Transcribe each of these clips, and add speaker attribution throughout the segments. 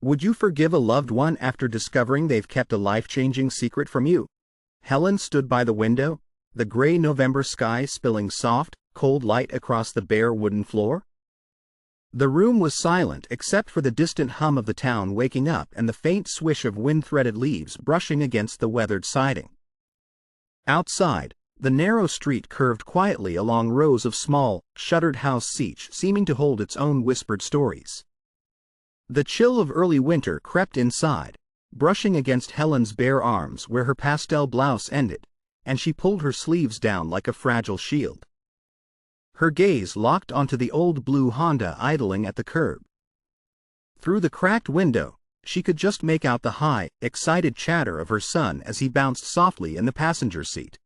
Speaker 1: Would you forgive a loved one after discovering they've kept a life-changing secret from you? Helen stood by the window, the gray November sky spilling soft, cold light across the bare wooden floor. The room was silent except for the distant hum of the town waking up and the faint swish of wind-threaded leaves brushing against the weathered siding. Outside, the narrow street curved quietly along rows of small, shuttered houses, each seeming to hold its own whispered stories. The chill of early winter crept inside, brushing against Helen's bare arms where her pastel blouse ended, and she pulled her sleeves down like a fragile shield. Her gaze locked onto the old blue Honda idling at the curb. Through the cracked window, she could just make out the high, excited chatter of her son as he bounced softly in the passenger seat.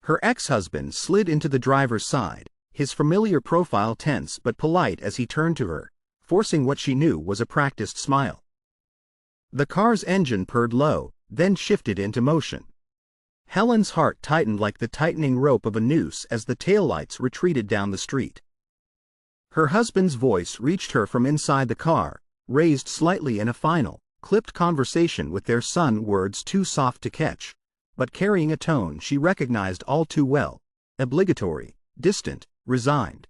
Speaker 1: Her ex-husband slid into the driver's side, his familiar profile tense but polite as he turned to her, forcing what she knew was a practiced smile. The car's engine purred low, then shifted into motion. Helen's heart tightened like the tightening rope of a noose as the taillights retreated down the street. Her husband's voice reached her from inside the car, raised slightly in a final, clipped conversation with their son, words too soft to catch, but carrying a tone she recognized all too well, obligatory, distant, resigned.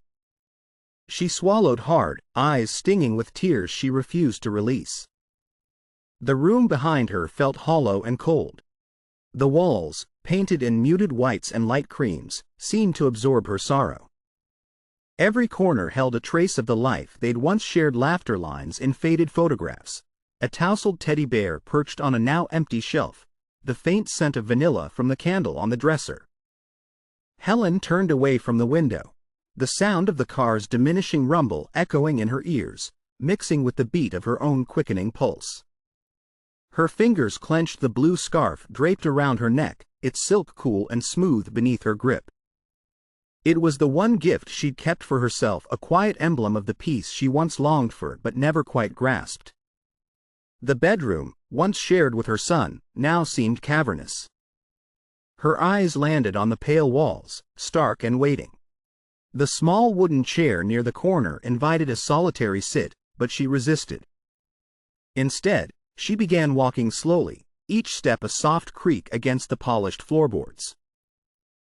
Speaker 1: She swallowed hard, eyes stinging with tears she refused to release. The room behind her felt hollow and cold. The walls, painted in muted whites and light creams, seemed to absorb her sorrow. Every corner held a trace of the life they'd once shared, laughter lines in faded photographs, a tousled teddy bear perched on a now empty shelf, the faint scent of vanilla from the candle on the dresser. Helen turned away from the window, the sound of the car's diminishing rumble echoing in her ears, mixing with the beat of her own quickening pulse. Her fingers clenched the blue scarf draped around her neck, its silk cool and smooth beneath her grip. It was the one gift she'd kept for herself, a quiet emblem of the peace she once longed for but never quite grasped. The bedroom, once shared with her son, now seemed cavernous. Her eyes landed on the pale walls, stark and waiting. The small wooden chair near the corner invited a solitary sit, but she resisted. Instead, she began walking slowly, each step a soft creak against the polished floorboards.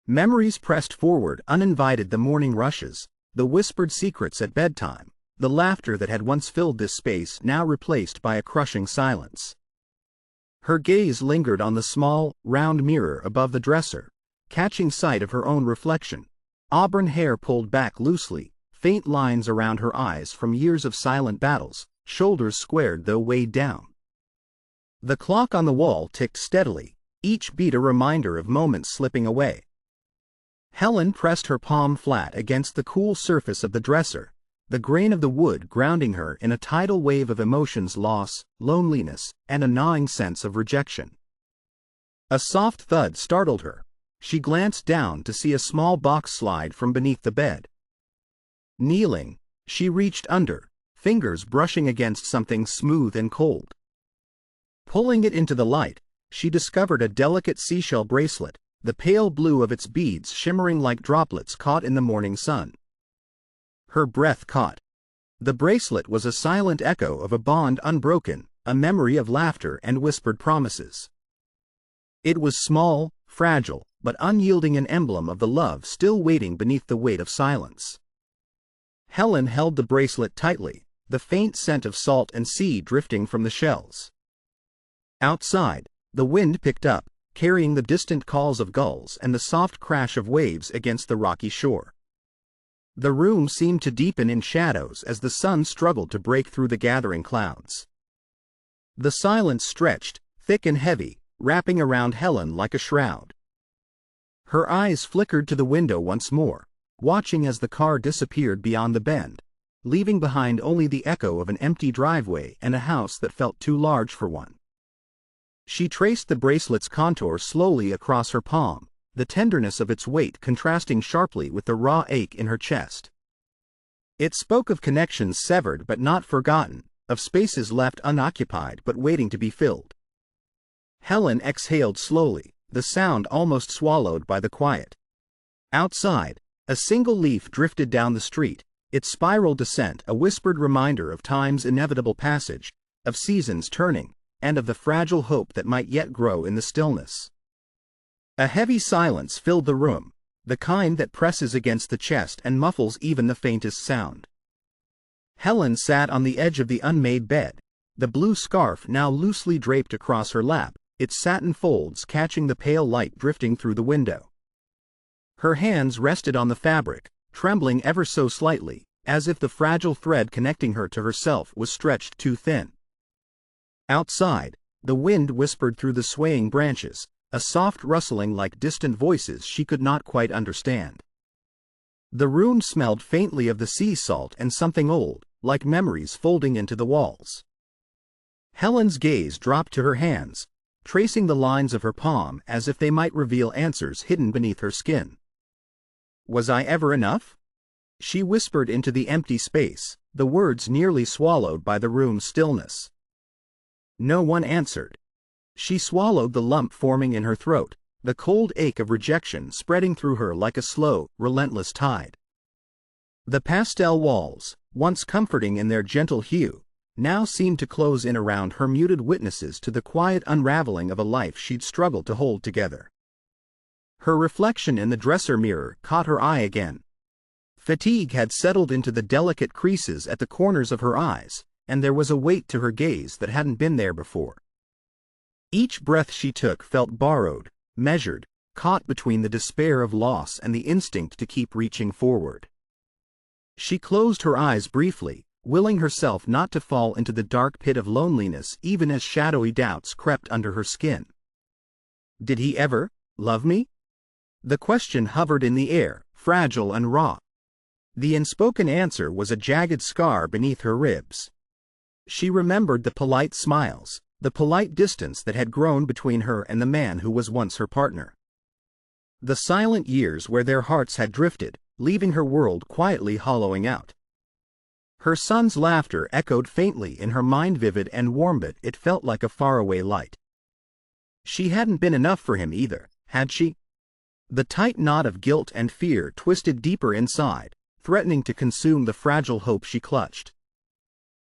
Speaker 1: Memories pressed forward uninvited, the morning rushes, the whispered secrets at bedtime, the laughter that had once filled this space now replaced by a crushing silence. Her gaze lingered on the small, round mirror above the dresser, catching sight of her own reflection, auburn hair pulled back loosely, faint lines around her eyes from years of silent battles, shoulders squared though weighed down. The clock on the wall ticked steadily, each beat a reminder of moments slipping away. Helen pressed her palm flat against the cool surface of the dresser, the grain of the wood grounding her in a tidal wave of emotions: loss, loneliness, and a gnawing sense of rejection. A soft thud startled her. She glanced down to see a small box slide from beneath the bed. Kneeling, she reached under, fingers brushing against something smooth and cold. Pulling it into the light, she discovered a delicate seashell bracelet, the pale blue of its beads shimmering like droplets caught in the morning sun. Her breath caught. The bracelet was a silent echo of a bond unbroken, a memory of laughter and whispered promises. It was small, fragile, but unyielding, an emblem of the love still waiting beneath the weight of silence. Helen held the bracelet tightly, the faint scent of salt and sea drifting from the shells. Outside, the wind picked up, carrying the distant calls of gulls and the soft crash of waves against the rocky shore. The room seemed to deepen in shadows as the sun struggled to break through the gathering clouds. The silence stretched, thick and heavy, wrapping around Helen like a shroud. Her eyes flickered to the window once more, watching as the car disappeared beyond the bend, leaving behind only the echo of an empty driveway and a house that felt too large for one. She traced the bracelet's contour slowly across her palm, the tenderness of its weight contrasting sharply with the raw ache in her chest. It spoke of connections severed but not forgotten, of spaces left unoccupied but waiting to be filled. Helen exhaled slowly, the sound almost swallowed by the quiet. Outside, a single leaf drifted down the street, its spiral descent a whispered reminder of time's inevitable passage, of seasons turning, and of the fragile hope that might yet grow in the stillness. A heavy silence filled the room, the kind that presses against the chest and muffles even the faintest sound. Helen sat on the edge of the unmade bed, the blue scarf now loosely draped across her lap, its satin folds catching the pale light drifting through the window. Her hands rested on the fabric, trembling ever so slightly, as if the fragile thread connecting her to herself was stretched too thin. Outside, the wind whispered through the swaying branches, a soft rustling like distant voices she could not quite understand. The room smelled faintly of the sea salt and something old, like memories folding into the walls. Helen's gaze dropped to her hands, tracing the lines of her palm as if they might reveal answers hidden beneath her skin. "Was I ever enough?" she whispered into the empty space, the words nearly swallowed by the room's stillness. No one answered. She swallowed the lump forming in her throat, the cold ache of rejection spreading through her like a slow, relentless tide. The pastel walls, once comforting in their gentle hue, now seemed to close in around her, muted witnesses to the quiet unraveling of a life she'd struggled to hold together. Her reflection in the dresser mirror caught her eye again. Fatigue had settled into the delicate creases at the corners of her eyes, and there was a weight to her gaze that hadn't been there before. Each breath she took felt borrowed, measured, caught between the despair of loss and the instinct to keep reaching forward. She closed her eyes briefly, willing herself not to fall into the dark pit of loneliness even as shadowy doubts crept under her skin. Did he ever love me? The question hovered in the air, fragile and raw. The unspoken answer was a jagged scar beneath her ribs. She remembered the polite smiles, the polite distance that had grown between her and the man who was once her partner. The silent years where their hearts had drifted, leaving her world quietly hollowing out. Her son's laughter echoed faintly in her mind, vivid and warm, but it felt like a faraway light. She hadn't been enough for him either, had she? The tight knot of guilt and fear twisted deeper inside, threatening to consume the fragile hope she clutched.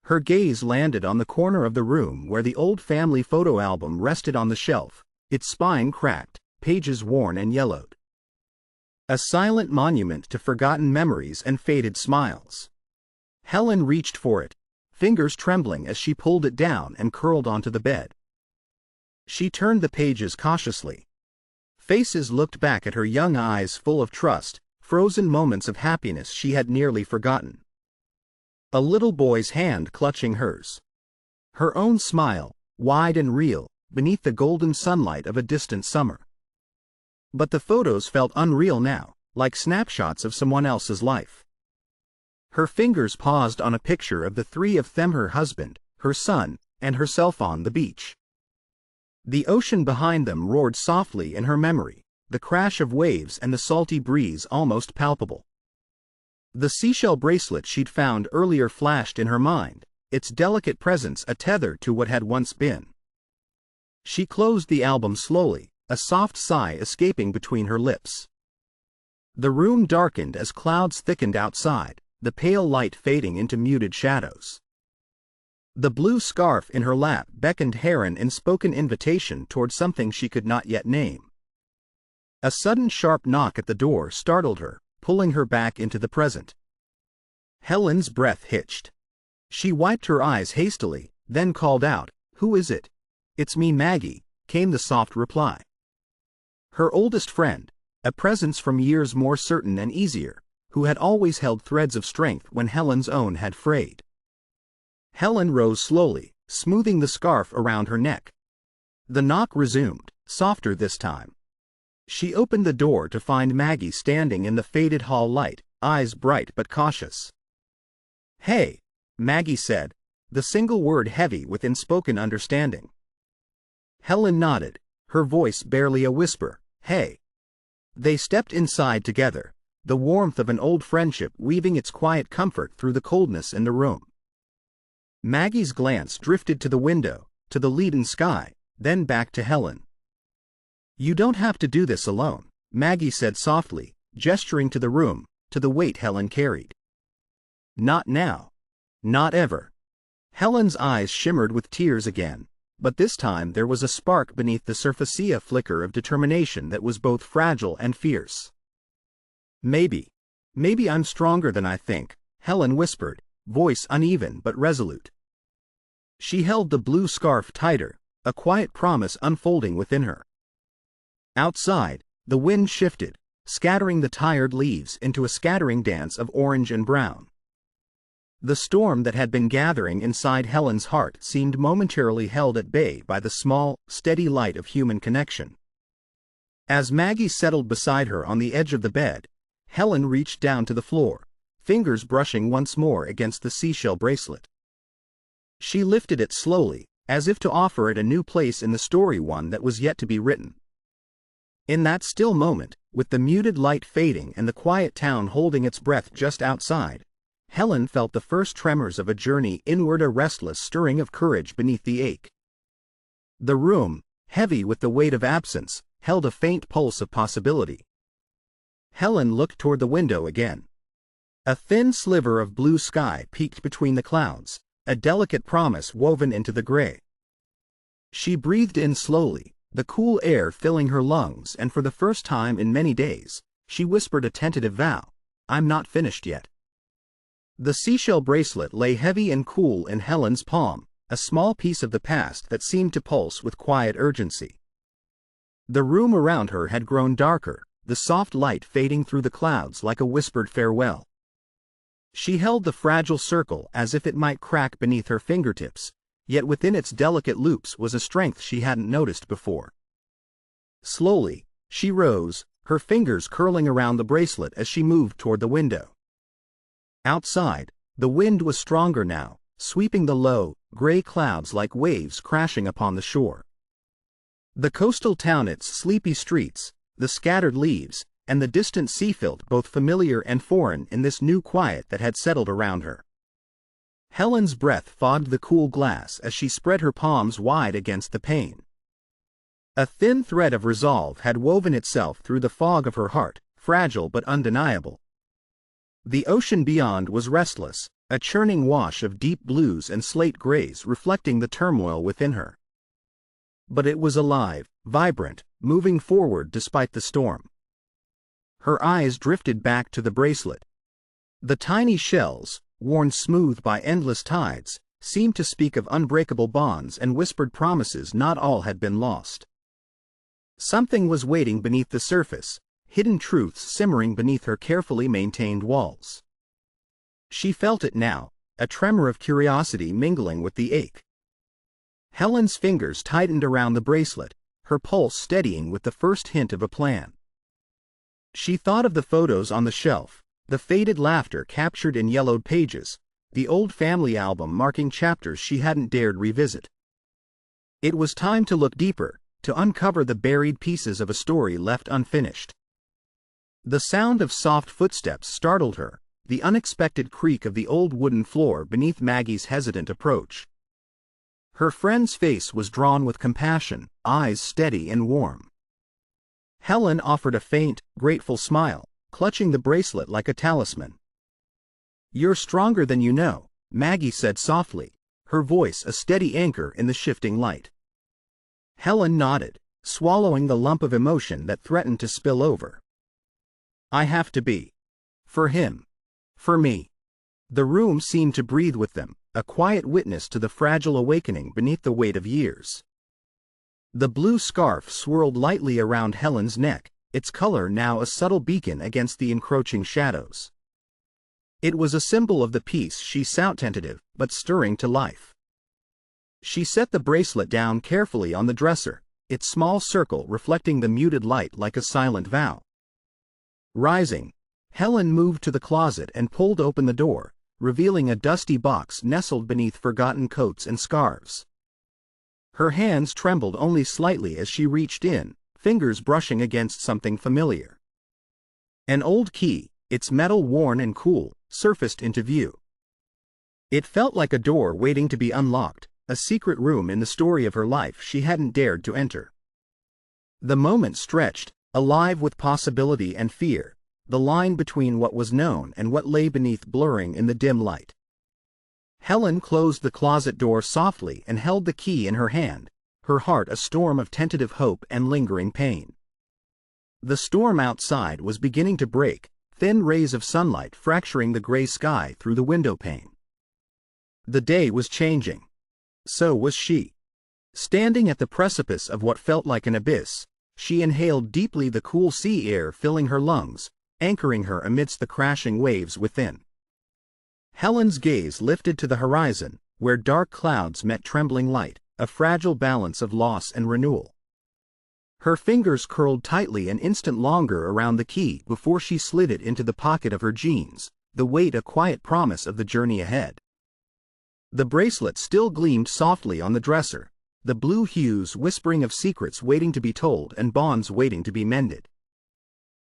Speaker 1: Her gaze landed on the corner of the room where the old family photo album rested on the shelf, its spine cracked, pages worn and yellowed. A silent monument to forgotten memories and faded smiles. Helen reached for it, fingers trembling as she pulled it down and curled onto the bed. She turned the pages cautiously. Faces looked back at her, young eyes full of trust, frozen moments of happiness she had nearly forgotten. A little boy's hand clutching hers. Her own smile, wide and real, beneath the golden sunlight of a distant summer. But the photos felt unreal now, like snapshots of someone else's life. Her fingers paused on a picture of the three of them, her husband, her son, and herself on the beach. The ocean behind them roared softly in her memory, the crash of waves and the salty breeze almost palpable. The seashell bracelet she'd found earlier flashed in her mind, its delicate presence a tether to what had once been. She closed the album slowly, a soft sigh escaping between her lips. The room darkened as clouds thickened outside, the pale light fading into muted shadows. The blue scarf in her lap beckoned Heron in spoken invitation toward something she could not yet name. A sudden sharp knock at the door startled her, pulling her back into the present. Helen's breath hitched. She wiped her eyes hastily, then called out, "Who is it?" "It's me, Maggie," came the soft reply. Her oldest friend, a presence from years more certain and easier, who had always held threads of strength when Helen's own had frayed. Helen rose slowly, smoothing the scarf around her neck. The knock resumed, softer this time. She opened the door to find Maggie standing in the faded hall light, eyes bright but cautious. "Hey," Maggie said, the single word heavy with unspoken understanding. Helen nodded, her voice barely a whisper, "Hey." They stepped inside together, the warmth of an old friendship weaving its quiet comfort through the coldness in the room. Maggie's glance drifted to the window, to the leaden sky, then back to Helen. "You don't have to do this alone," Maggie said softly, gesturing to the room, to the weight Helen carried. "Not now. Not ever." Helen's eyes shimmered with tears again, but this time there was a spark beneath the surface, a flicker of determination that was both fragile and fierce. Maybe I'm stronger than I think," Helen whispered, voice uneven but resolute. She held the blue scarf tighter, a quiet promise unfolding within her. Outside, the wind shifted, scattering the tired leaves into a scattering dance of orange and brown. The storm that had been gathering inside Helen's heart seemed momentarily held at bay by the small, steady light of human connection. As Maggie settled beside her on the edge of the bed, Helen reached down to the floor, fingers brushing once more against the seashell bracelet. She lifted it slowly, as if to offer it a new place in the story, one that was yet to be written. In that still moment, with the muted light fading and the quiet town holding its breath just outside, Helen felt the first tremors of a journey inward, a restless stirring of courage beneath the ache. The room, heavy with the weight of absence, held a faint pulse of possibility. Helen looked toward the window again. A thin sliver of blue sky peeked between the clouds, a delicate promise woven into the gray. She breathed in slowly, the cool air filling her lungs, and for the first time in many days, she whispered a tentative vow, "I'm not finished yet." The seashell bracelet lay heavy and cool in Helen's palm, a small piece of the past that seemed to pulse with quiet urgency. The room around her had grown darker, the soft light fading through the clouds like a whispered farewell. She held the fragile circle as if it might crack beneath her fingertips, yet within its delicate loops was a strength she hadn't noticed before. Slowly, she rose, her fingers curling around the bracelet as she moved toward the window. Outside, the wind was stronger now, sweeping the low, gray clouds like waves crashing upon the shore. The coastal town, its sleepy streets, the scattered leaves, and the distant sea felt both familiar and foreign in this new quiet that had settled around her. Helen's breath fogged the cool glass as she spread her palms wide against the pane. A thin thread of resolve had woven itself through the fog of her heart, fragile but undeniable. The ocean beyond was restless, a churning wash of deep blues and slate grays reflecting the turmoil within her. But it was alive, vibrant, moving forward despite the storm. Her eyes drifted back to the bracelet. The tiny shells, worn smooth by endless tides, seemed to speak of unbreakable bonds and whispered promises. Not all had been lost. Something was waiting beneath the surface, hidden truths simmering beneath her carefully maintained walls. She felt it now, a tremor of curiosity mingling with the ache. Helen's fingers tightened around the bracelet, her pulse steadying with the first hint of a plan. She thought of the photos on the shelf, the faded laughter captured in yellowed pages, the old family album marking chapters she hadn't dared revisit. It was time to look deeper, to uncover the buried pieces of a story left unfinished. The sound of soft footsteps startled her, the unexpected creak of the old wooden floor beneath Maggie's hesitant approach. Her friend's face was drawn with compassion, eyes steady and warm. Helen offered a faint, grateful smile, clutching the bracelet like a talisman. "You're stronger than you know," Maggie said softly, her voice a steady anchor in the shifting light. Helen nodded, swallowing the lump of emotion that threatened to spill over. "I have to be. For him. For me." The room seemed to breathe with them, a quiet witness to the fragile awakening beneath the weight of years. The blue scarf swirled lightly around Helen's neck, its color now a subtle beacon against the encroaching shadows. It was a symbol of the peace she sought, tentative but stirring to life. She set the bracelet down carefully on the dresser, its small circle reflecting the muted light like a silent vow. Rising, Helen moved to the closet and pulled open the door, revealing a dusty box nestled beneath forgotten coats and scarves. Her hands trembled only slightly as she reached in, fingers brushing against something familiar. An old key, its metal worn and cool, surfaced into view. It felt like a door waiting to be unlocked, a secret room in the story of her life she hadn't dared to enter. The moment stretched, alive with possibility and fear, the line between what was known and what lay beneath blurring in the dim light. Helen closed the closet door softly and held the key in her hand, her heart a storm of tentative hope and lingering pain. The storm outside was beginning to break, thin rays of sunlight fracturing the gray sky through the window pane. The day was changing. So was she. Standing at the precipice of what felt like an abyss, she inhaled deeply the cool sea air filling her lungs, anchoring her amidst the crashing waves within. Helen's gaze lifted to the horizon, where dark clouds met trembling light, a fragile balance of loss and renewal. Her fingers curled tightly an instant longer around the key before she slid it into the pocket of her jeans, the weight a quiet promise of the journey ahead. The bracelet still gleamed softly on the dresser, the blue hues whispering of secrets waiting to be told and bonds waiting to be mended.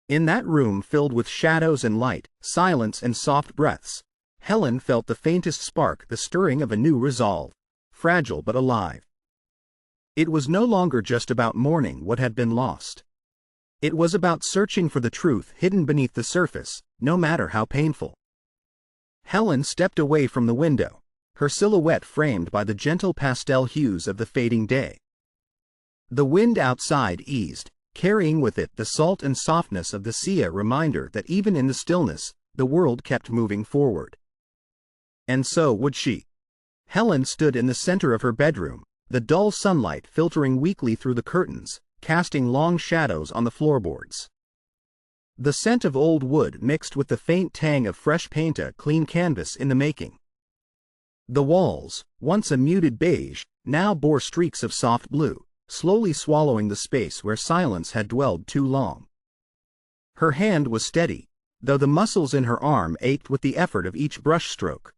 Speaker 1: In that room filled with shadows and light, silence and soft breaths, Helen felt the faintest spark, the stirring of a new resolve, fragile but alive. It was no longer just about mourning what had been lost. It was about searching for the truth hidden beneath the surface, no matter how painful. Helen stepped away from the window, her silhouette framed by the gentle pastel hues of the fading day. The wind outside eased, carrying with it the salt and softness of the sea, a reminder that even in the stillness, the world kept moving forward. And so would she. Helen stood in the center of her bedroom, the dull sunlight filtering weakly through the curtains, casting long shadows on the floorboards. The scent of old wood mixed with the faint tang of fresh paint, a clean canvas in the making. The walls, once a muted beige, now bore streaks of soft blue, slowly swallowing the space where silence had dwelled too long. Her hand was steady, though the muscles in her arm ached with the effort of each brushstroke.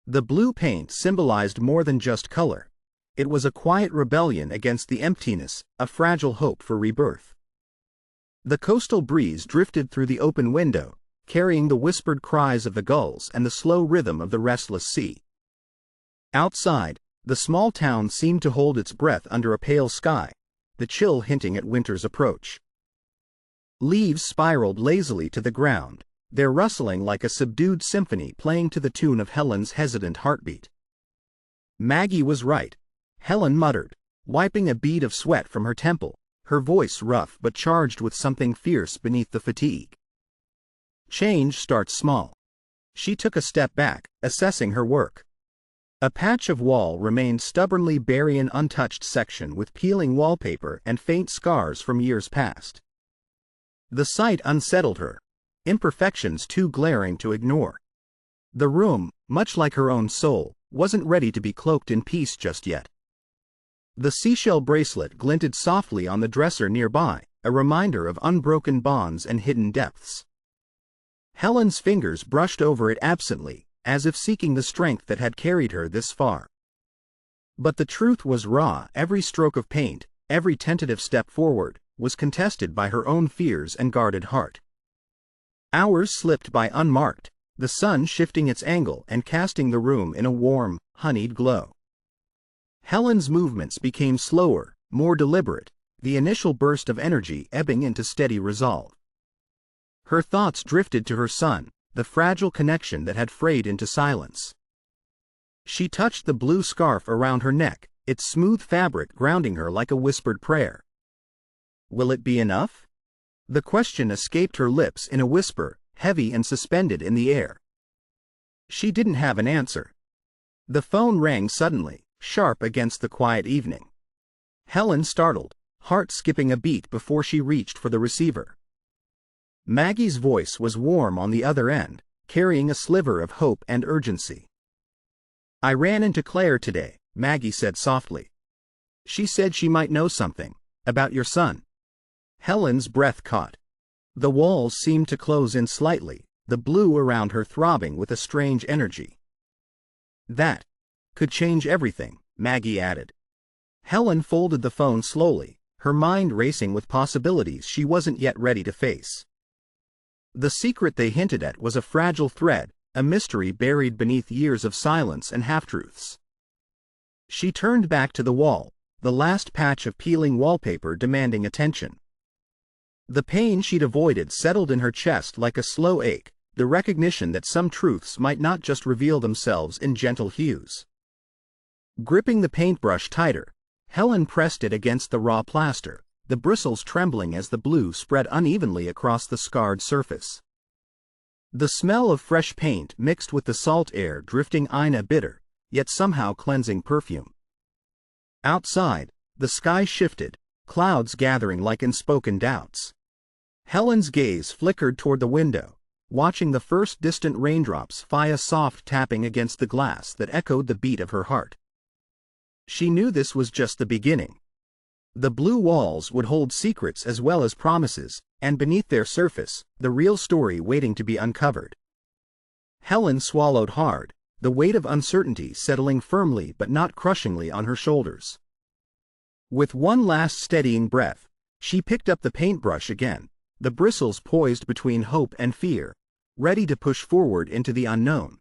Speaker 1: The blue paint symbolized more than just color. It was a quiet rebellion against the emptiness, a fragile hope for rebirth. The coastal breeze drifted through the open window, carrying the whispered cries of the gulls and the slow rhythm of the restless sea. Outside, the small town seemed to hold its breath under a pale sky, the chill hinting at winter's approach. Leaves spiraled lazily to the ground, their rustling like a subdued symphony playing to the tune of Helen's hesitant heartbeat. Maggie was right, Helen muttered, wiping a bead of sweat from her temple, her voice rough but charged with something fierce beneath the fatigue. Change starts small. She took a step back, assessing her work. A patch of wall remained stubbornly bare, an untouched section with peeling wallpaper and faint scars from years past. The sight unsettled her, imperfections too glaring to ignore. The room, much like her own soul, wasn't ready to be cloaked in peace just yet. The seashell bracelet glinted softly on the dresser nearby, a reminder of unbroken bonds and hidden depths. Helen's fingers brushed over it absently, as if seeking the strength that had carried her this far. But the truth was raw. Every stroke of paint, every tentative step forward, was contested by her own fears and guarded heart. Hours slipped by unmarked, the sun shifting its angle and casting the room in a warm, honeyed glow. Helen's movements became slower, more deliberate, the initial burst of energy ebbing into steady resolve. Her thoughts drifted to her son, the fragile connection that had frayed into silence. She touched the blue scarf around her neck, its smooth fabric grounding her like a whispered prayer. Will it be enough? The question escaped her lips in a whisper, heavy and suspended in the air. She didn't have an answer. The phone rang suddenly, sharp against the quiet evening. Helen startled, heart skipping a beat before she reached for the receiver. Maggie's voice was warm on the other end, carrying a sliver of hope and urgency. I ran into Claire today, Maggie said softly. She said she might know something about your son. Helen's breath caught. The walls seemed to close in slightly, the blue around her throbbing with a strange energy. That could change everything, Maggie added. Helen folded the phone slowly, her mind racing with possibilities she wasn't yet ready to face. The secret they hinted at was a fragile thread, a mystery buried beneath years of silence and half-truths. She turned back to the wall, the last patch of peeling wallpaper demanding attention. The pain she'd avoided settled in her chest like a slow ache, the recognition that some truths might not just reveal themselves in gentle hues. Gripping the paintbrush tighter, Helen pressed it against the raw plaster, the bristles trembling as the blue spread unevenly across the scarred surface. The smell of fresh paint mixed with the salt air drifting in a bitter, yet somehow cleansing perfume. Outside, the sky shifted, clouds gathering like unspoken doubts. Helen's gaze flickered toward the window, watching the first distant raindrops fly a soft tapping against the glass that echoed the beat of her heart. She knew this was just the beginning. The blue walls would hold secrets as well as promises, and beneath their surface, the real story waiting to be uncovered. Helen swallowed hard, the weight of uncertainty settling firmly but not crushingly on her shoulders. With one last steadying breath, she picked up the paintbrush again, the bristles poised between hope and fear, ready to push forward into the unknown.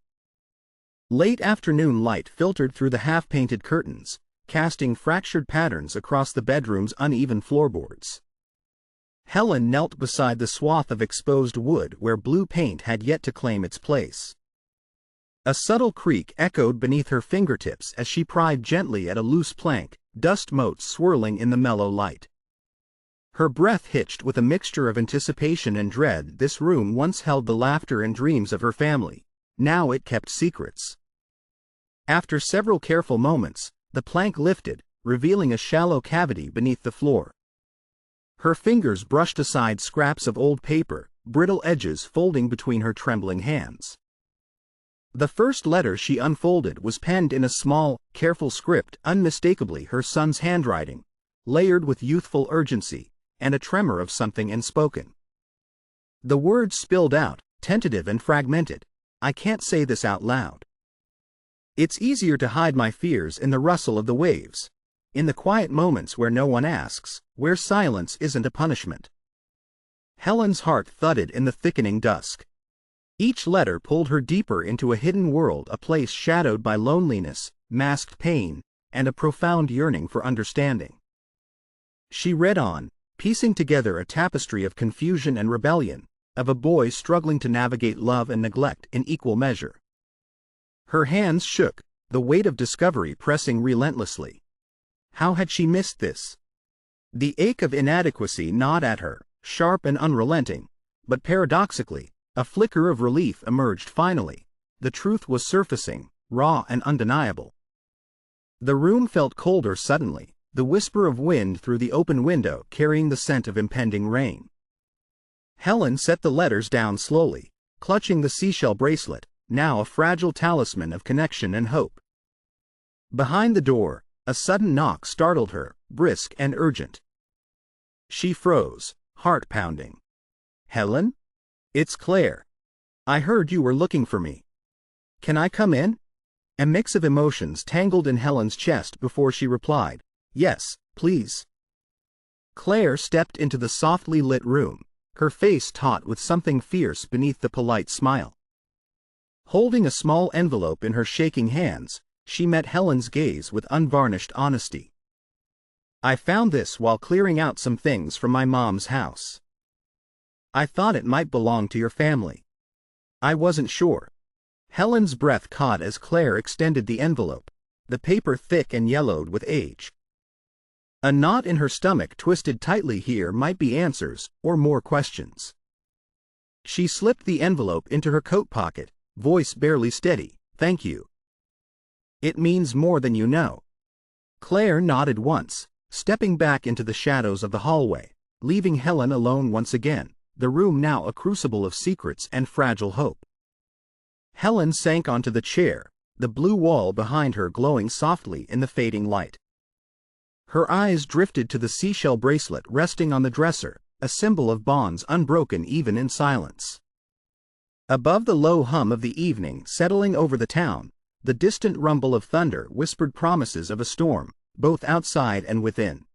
Speaker 1: Late afternoon light filtered through the half-painted curtains, casting fractured patterns across the bedroom's uneven floorboards. Helen knelt beside the swath of exposed wood where blue paint had yet to claim its place. A subtle creak echoed beneath her fingertips as she pried gently at a loose plank, dust motes swirling in the mellow light. Her breath hitched with a mixture of anticipation and dread. This room once held the laughter and dreams of her family. Now it kept secrets. After several careful moments, the plank lifted, revealing a shallow cavity beneath the floor. Her fingers brushed aside scraps of old paper, brittle edges folding between her trembling hands. The first letter she unfolded was penned in a small, careful script, unmistakably her son's handwriting, layered with youthful urgency, and a tremor of something unspoken. The words spilled out, tentative and fragmented. "I can't say this out loud. It's easier to hide my fears in the rustle of the waves, in the quiet moments where no one asks, where silence isn't a punishment." Helen's heart thudded in the thickening dusk. Each letter pulled her deeper into a hidden world, a place shadowed by loneliness, masked pain, and a profound yearning for understanding. She read on, piecing together a tapestry of confusion and rebellion, of a boy struggling to navigate love and neglect in equal measure. Her hands shook, the weight of discovery pressing relentlessly. How had she missed this? The ache of inadequacy gnawed at her, sharp and unrelenting, but paradoxically, a flicker of relief emerged finally. The truth was surfacing, raw and undeniable. The room felt colder suddenly, the whisper of wind through the open window carrying the scent of impending rain. Helen set the letters down slowly, clutching the seashell bracelet, now a fragile talisman of connection and hope. Behind the door, a sudden knock startled her, brisk and urgent. She froze, heart pounding. "Helen? It's Claire. I heard you were looking for me. Can I come in?" A mix of emotions tangled in Helen's chest before she replied, "Yes, please." Claire stepped into the softly lit room, her face taut with something fierce beneath the polite smile. Holding a small envelope in her shaking hands, she met Helen's gaze with unvarnished honesty. "I found this while clearing out some things from my mom's house. I thought it might belong to your family. I wasn't sure." Helen's breath caught as Claire extended the envelope, the paper thick and yellowed with age. A knot in her stomach twisted tightly. Here might be answers, or more questions. She slipped the envelope into her coat pocket, voice barely steady. "Thank you. It means more than you know." Claire nodded once, stepping back into the shadows of the hallway, leaving Helen alone once again, the room now a crucible of secrets and fragile hope. Helen sank onto the chair, the blue wall behind her glowing softly in the fading light. Her eyes drifted to the seashell bracelet resting on the dresser, a symbol of bonds unbroken even in silence. Above the low hum of the evening settling over the town, the distant rumble of thunder whispered promises of a storm, both outside and within.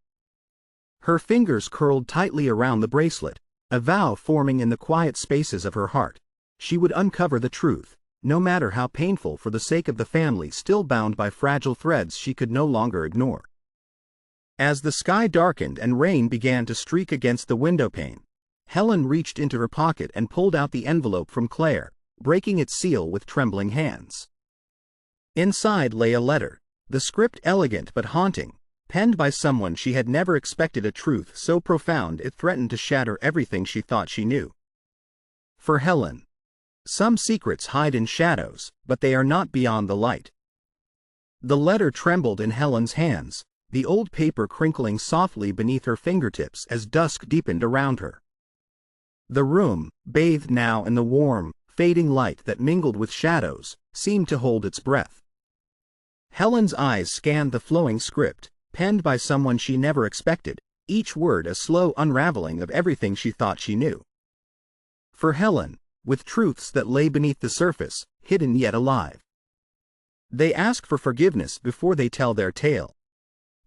Speaker 1: Her fingers curled tightly around the bracelet, a vow forming in the quiet spaces of her heart. She would uncover the truth, no matter how painful, for the sake of the family still bound by fragile threads she could no longer ignore. As the sky darkened and rain began to streak against the windowpane, Helen reached into her pocket and pulled out the envelope from Claire, breaking its seal with trembling hands. Inside lay a letter, the script elegant but haunting, penned by someone she had never expected, a truth so profound it threatened to shatter everything she thought she knew. For Helen. Some secrets hide in shadows, but they are not beyond the light. The letter trembled in Helen's hands, the old paper crinkling softly beneath her fingertips as dusk deepened around her. The room, bathed now in the warm, fading light that mingled with shadows, seemed to hold its breath. Helen's eyes scanned the flowing script, penned by someone she never expected, each word a slow unraveling of everything she thought she knew. For Helen, with truths that lay beneath the surface, hidden yet alive. They ask for forgiveness before they tell their tale.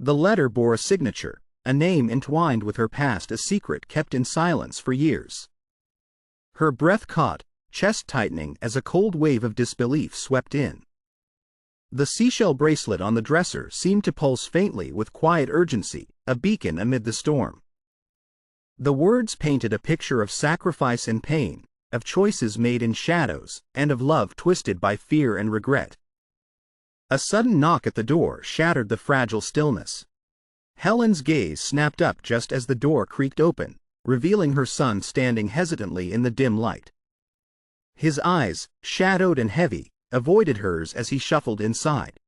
Speaker 1: The letter bore a signature, a name entwined with her past, a secret kept in silence for years. Her breath caught, chest tightening as a cold wave of disbelief swept in. The seashell bracelet on the dresser seemed to pulse faintly with quiet urgency, a beacon amid the storm. The words painted a picture of sacrifice and pain, of choices made in shadows, and of love twisted by fear and regret. A sudden knock at the door shattered the fragile stillness. Helen's gaze snapped up just as the door creaked open, revealing her son standing hesitantly in the dim light. His eyes, shadowed and heavy, avoided hers as he shuffled inside.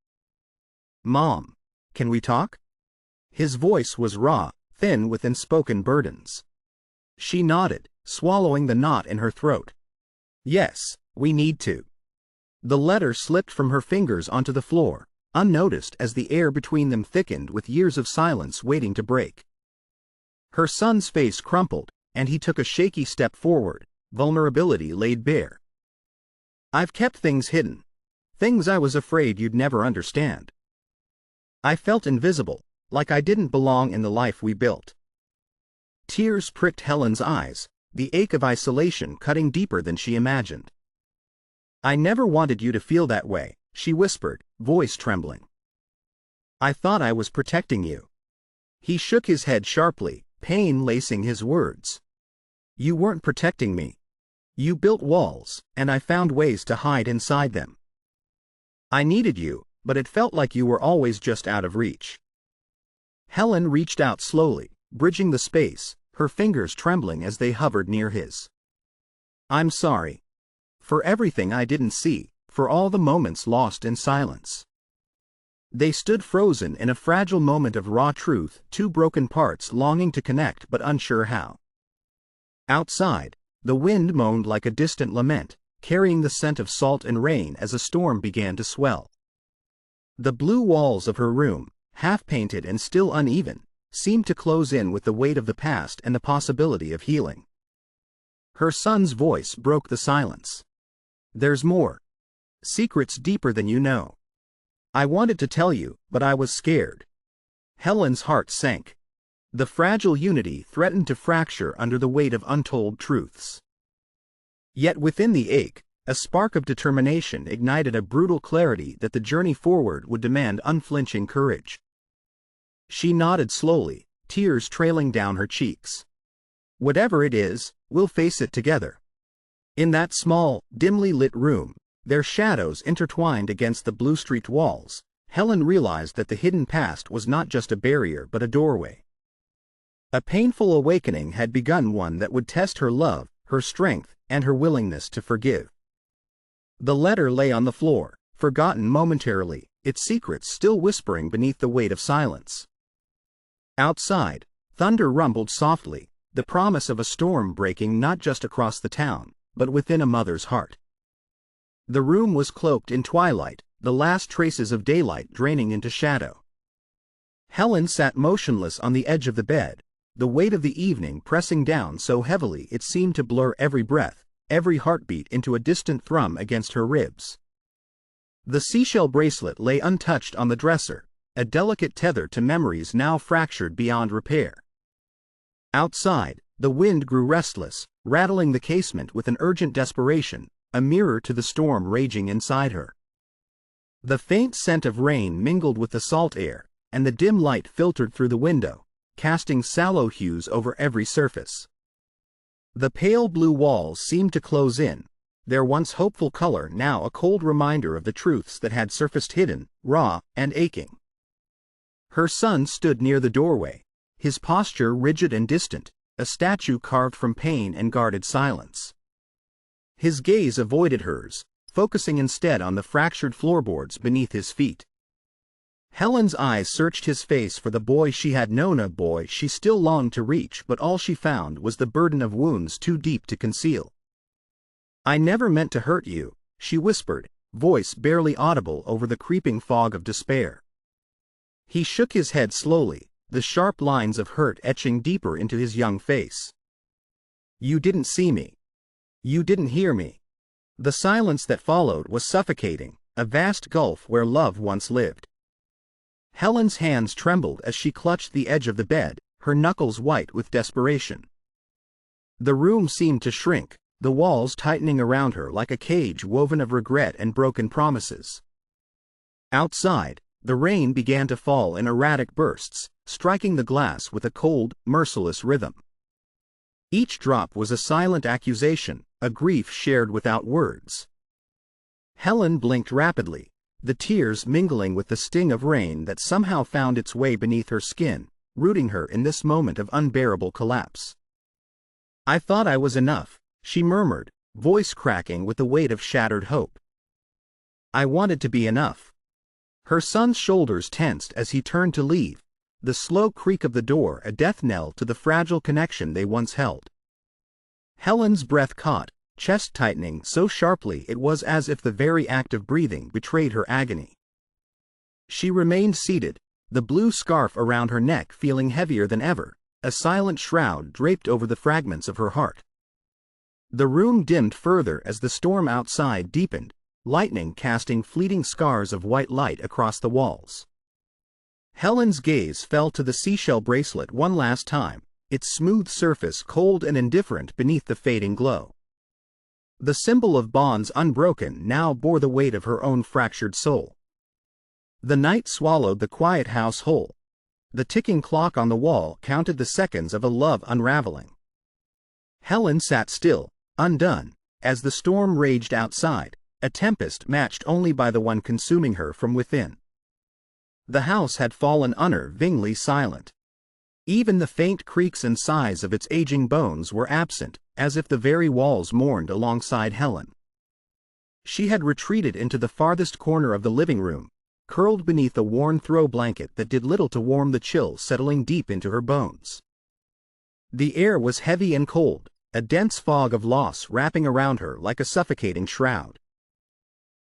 Speaker 1: "Mom, can we talk?" His voice was raw, thin with unspoken burdens. She nodded, swallowing the knot in her throat. "Yes, we need to." The letter slipped from her fingers onto the floor, unnoticed as the air between them thickened with years of silence waiting to break. Her son's face crumpled, and he took a shaky step forward, vulnerability laid bare. "I've kept things hidden. Things I was afraid you'd never understand. I felt invisible, like I didn't belong in the life we built." Tears pricked Helen's eyes, the ache of isolation cutting deeper than she imagined. "I never wanted you to feel that way," she whispered, voice trembling. "I thought I was protecting you." He shook his head sharply, pain lacing his words. "You weren't protecting me. You built walls, and I found ways to hide inside them. I needed you, but it felt like you were always just out of reach." Helen reached out slowly, bridging the space, her fingers trembling as they hovered near his. "I'm sorry. For everything I didn't see, for all the moments lost in silence." They stood frozen in a fragile moment of raw truth, two broken parts longing to connect but unsure how. Outside, the wind moaned like a distant lament, carrying the scent of salt and rain as a storm began to swell. The blue walls of her room, half-painted and still uneven, seemed to close in with the weight of the past and the possibility of healing. Her son's voice broke the silence. "There's more. Secrets deeper than you know. I wanted to tell you, but I was scared." Helen's heart sank. The fragile unity threatened to fracture under the weight of untold truths. Yet within the ache, a spark of determination ignited a brutal clarity that the journey forward would demand unflinching courage. She nodded slowly, tears trailing down her cheeks. "Whatever it is, we'll face it together." In that small, dimly lit room, their shadows intertwined against the blue-streaked walls, Helen realized that the hidden past was not just a barrier but a doorway. A painful awakening had begun, one that would test her love, her strength, and her willingness to forgive. The letter lay on the floor, forgotten momentarily, its secrets still whispering beneath the weight of silence. Outside, thunder rumbled softly, the promise of a storm breaking not just across the town, but within a mother's heart. The room was cloaked in twilight, the last traces of daylight draining into shadow. Helen sat motionless on the edge of the bed, the weight of the evening pressing down so heavily it seemed to blur every breath, every heartbeat into a distant thrum against her ribs. The seashell bracelet lay untouched on the dresser, a delicate tether to memories now fractured beyond repair. Outside, the wind grew restless, rattling the casement with an urgent desperation, a mirror to the storm raging inside her. The faint scent of rain mingled with the salt air, and the dim light filtered through the window, casting sallow hues over every surface. The pale blue walls seemed to close in, their once hopeful color now a cold reminder of the truths that had surfaced hidden, raw, and aching. Her son stood near the doorway, his posture rigid and distant, a statue carved from pain and guarded silence. His gaze avoided hers, focusing instead on the fractured floorboards beneath his feet. Helen's eyes searched his face for the boy she had known, a boy she still longed to reach, but all she found was the burden of wounds too deep to conceal. "I never meant to hurt you," she whispered, voice barely audible over the creeping fog of despair. He shook his head slowly, the sharp lines of hurt etching deeper into his young face. "You didn't see me. You didn't hear me." The silence that followed was suffocating, a vast gulf where love once lived. Helen's hands trembled as she clutched the edge of the bed, her knuckles white with desperation. The room seemed to shrink, the walls tightening around her like a cage woven of regret and broken promises. Outside, the rain began to fall in erratic bursts, striking the glass with a cold, merciless rhythm. Each drop was a silent accusation, a grief shared without words. Helen blinked rapidly, the tears mingling with the sting of rain that somehow found its way beneath her skin, rooting her in this moment of unbearable collapse. "I thought I was enough," she murmured, voice cracking with the weight of shattered hope. "I wanted to be enough." Her son's shoulders tensed as he turned to leave, the slow creak of the door a death knell to the fragile connection they once held. Helen's breath caught, chest tightening so sharply it was as if the very act of breathing betrayed her agony. She remained seated, the blue scarf around her neck feeling heavier than ever, a silent shroud draped over the fragments of her heart. The room dimmed further as the storm outside deepened, lightning casting fleeting scars of white light across the walls. Helen's gaze fell to the seashell bracelet one last time, its smooth surface cold and indifferent beneath the fading glow. The symbol of bonds unbroken now bore the weight of her own fractured soul. The night swallowed the quiet house whole. The ticking clock on the wall counted the seconds of a love unraveling. Helen sat still, undone, as the storm raged outside, a tempest matched only by the one consuming her from within. The house had fallen unnervingly silent. Even the faint creaks and sighs of its aging bones were absent, as if the very walls mourned alongside Helen. She had retreated into the farthest corner of the living room, curled beneath a worn throw blanket that did little to warm the chill settling deep into her bones. The air was heavy and cold, a dense fog of loss wrapping around her like a suffocating shroud.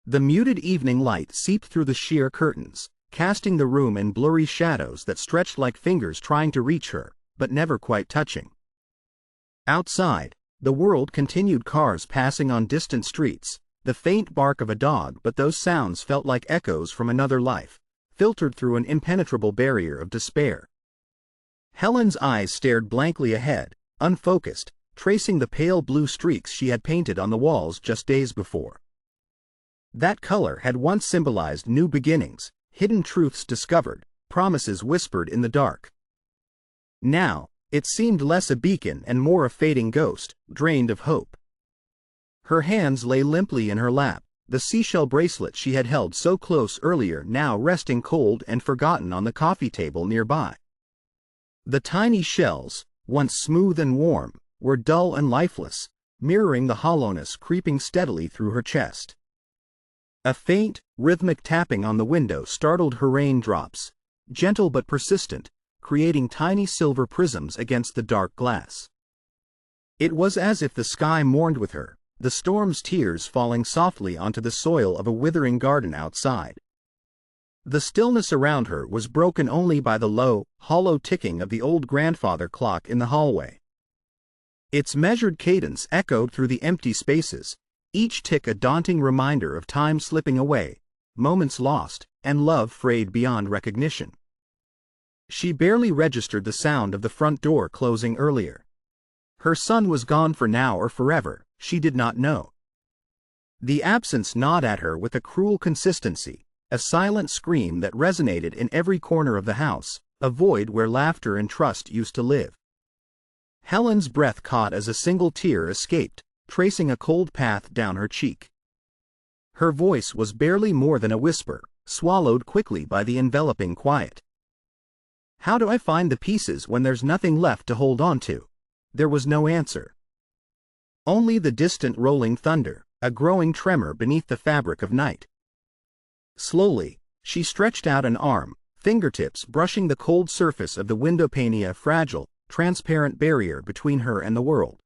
Speaker 1: The muted evening light seeped through the sheer curtains, casting the room in blurry shadows that stretched like fingers trying to reach her, but never quite touching. Outside, the world continued, cars passing on distant streets, the faint bark of a dog, but those sounds felt like echoes from another life, filtered through an impenetrable barrier of despair. Helen's eyes stared blankly ahead, unfocused, tracing the pale blue streaks she had painted on the walls just days before. That color had once symbolized new beginnings, hidden truths discovered, promises whispered in the dark. Now, it seemed less a beacon and more a fading ghost, drained of hope. Her hands lay limply in her lap, the seashell bracelet she had held so close earlier now resting cold and forgotten on the coffee table nearby. The tiny shells, once smooth and warm, were dull and lifeless, mirroring the hollowness creeping steadily through her chest. A faint, rhythmic tapping on the window startled her, raindrops, gentle but persistent, creating tiny silver prisms against the dark glass. It was as if the sky mourned with her, the storm's tears falling softly onto the soil of a withering garden outside. The stillness around her was broken only by the low, hollow ticking of the old grandfather clock in the hallway. Its measured cadence echoed through the empty spaces, each tick a daunting reminder of time slipping away, moments lost, and love frayed beyond recognition. She barely registered the sound of the front door closing earlier. Her son was gone for now or forever, she did not know. The absence gnawed at her with a cruel consistency, a silent scream that resonated in every corner of the house, a void where laughter and trust used to live. Helen's breath caught as a single tear escaped, tracing a cold path down her cheek. Her voice was barely more than a whisper, swallowed quickly by the enveloping quiet. "How do I find the pieces when there's nothing left to hold on to?" There was no answer. Only the distant rolling thunder, a growing tremor beneath the fabric of night. Slowly, she stretched out an arm, fingertips brushing the cold surface of the windowpane, a fragile, transparent barrier between her and the world.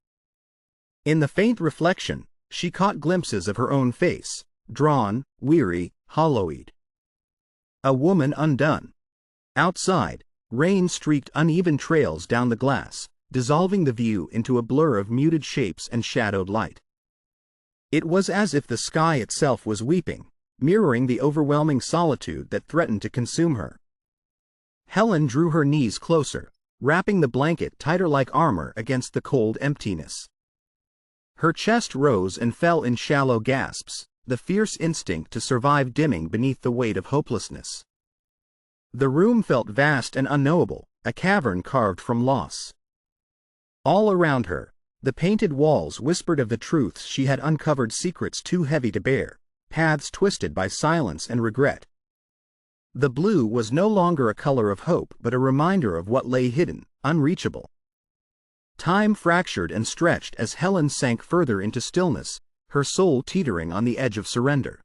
Speaker 1: In the faint reflection, she caught glimpses of her own face, drawn, weary, hollow-eyed. A woman undone. Outside, rain streaked uneven trails down the glass, dissolving the view into a blur of muted shapes and shadowed light. It was as if the sky itself was weeping, mirroring the overwhelming solitude that threatened to consume her. Helen drew her knees closer, wrapping the blanket tighter like armor against the cold emptiness. Her chest rose and fell in shallow gasps, the fierce instinct to survive dimming beneath the weight of hopelessness. The room felt vast and unknowable, a cavern carved from loss. All around her, the painted walls whispered of the truths she had uncovered, secrets too heavy to bear, paths twisted by silence and regret. The blue was no longer a color of hope but a reminder of what lay hidden, unreachable. Time fractured and stretched as Helen sank further into stillness, her soul teetering on the edge of surrender.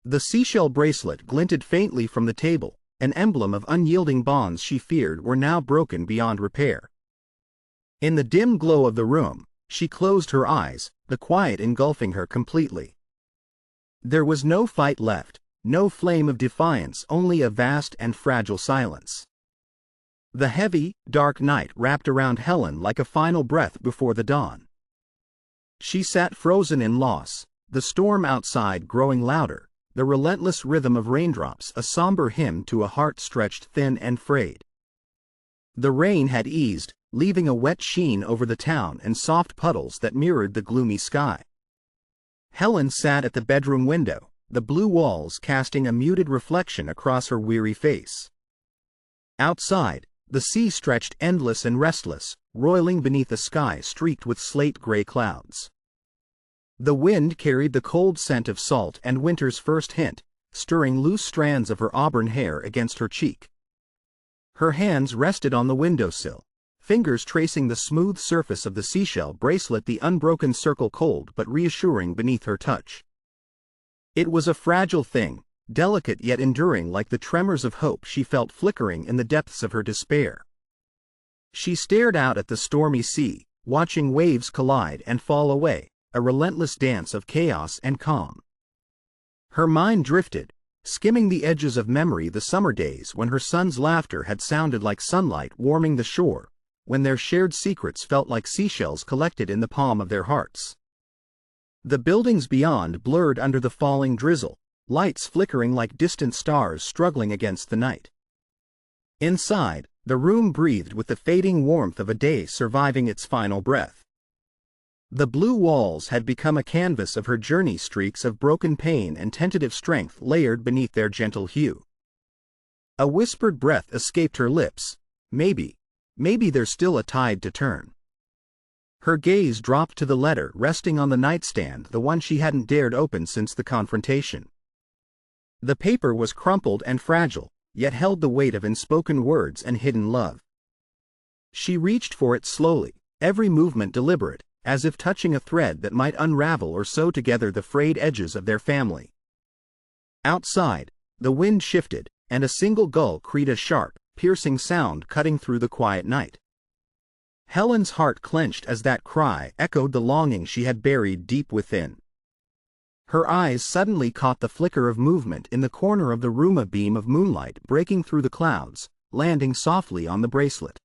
Speaker 1: The seashell bracelet glinted faintly from the table, an emblem of unyielding bonds she feared were now broken beyond repair. In the dim glow of the room, she closed her eyes, the quiet engulfing her completely. There was no fight left, no flame of defiance, only a vast and fragile silence. The heavy, dark night wrapped around Helen like a final breath before the dawn. She sat frozen in loss, the storm outside growing louder, the relentless rhythm of raindrops a somber hymn to a heart stretched thin and frayed. The rain had eased, leaving a wet sheen over the town and soft puddles that mirrored the gloomy sky. Helen sat at the bedroom window, the blue walls casting a muted reflection across her weary face. Outside, the sea stretched endless and restless, roiling beneath a sky streaked with slate-gray clouds. The wind carried the cold scent of salt and winter's first hint, stirring loose strands of her auburn hair against her cheek. Her hands rested on the windowsill, fingers tracing the smooth surface of the seashell bracelet, the unbroken circle cold but reassuring beneath her touch. It was a fragile thing, delicate yet enduring, like the tremors of hope she felt flickering in the depths of her despair. She stared out at the stormy sea, watching waves collide and fall away, a relentless dance of chaos and calm. Her mind drifted, skimming the edges of memory, the summer days when her son's laughter had sounded like sunlight warming the shore, when their shared secrets felt like seashells collected in the palm of their hearts. The buildings beyond blurred under the falling drizzle, lights flickering like distant stars struggling against the night. Inside, the room breathed with the fading warmth of a day surviving its final breath. The blue walls had become a canvas of her journey, streaks of broken pain and tentative strength layered beneath their gentle hue. A whispered breath escaped her lips, maybe there's still a tide to turn. Her gaze dropped to the letter resting on the nightstand, the one she hadn't dared open since the confrontation. The paper was crumpled and fragile, yet held the weight of unspoken words and hidden love. She reached for it slowly, every movement deliberate, as if touching a thread that might unravel or sew together the frayed edges of their family. Outside, the wind shifted, and a single gull created a sharp, piercing sound cutting through the quiet night. Helen's heart clenched as that cry echoed the longing she had buried deep within. Her eyes suddenly caught the flicker of movement in the corner of the room, a beam of moonlight breaking through the clouds, landing softly on the bracelet.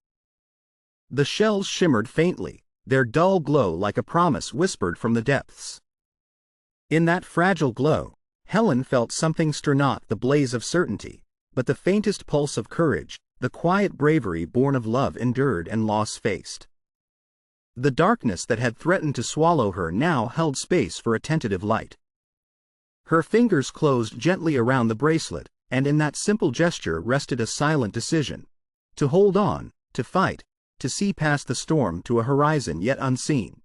Speaker 1: The shells shimmered faintly, their dull glow like a promise whispered from the depths. In that fragile glow, Helen felt something stir, not the blaze of certainty, but the faintest pulse of courage, the quiet bravery born of love endured and loss faced. The darkness that had threatened to swallow her now held space for a tentative light. Her fingers closed gently around the bracelet, and in that simple gesture rested a silent decision. To hold on, to fight, to see past the storm to a horizon yet unseen.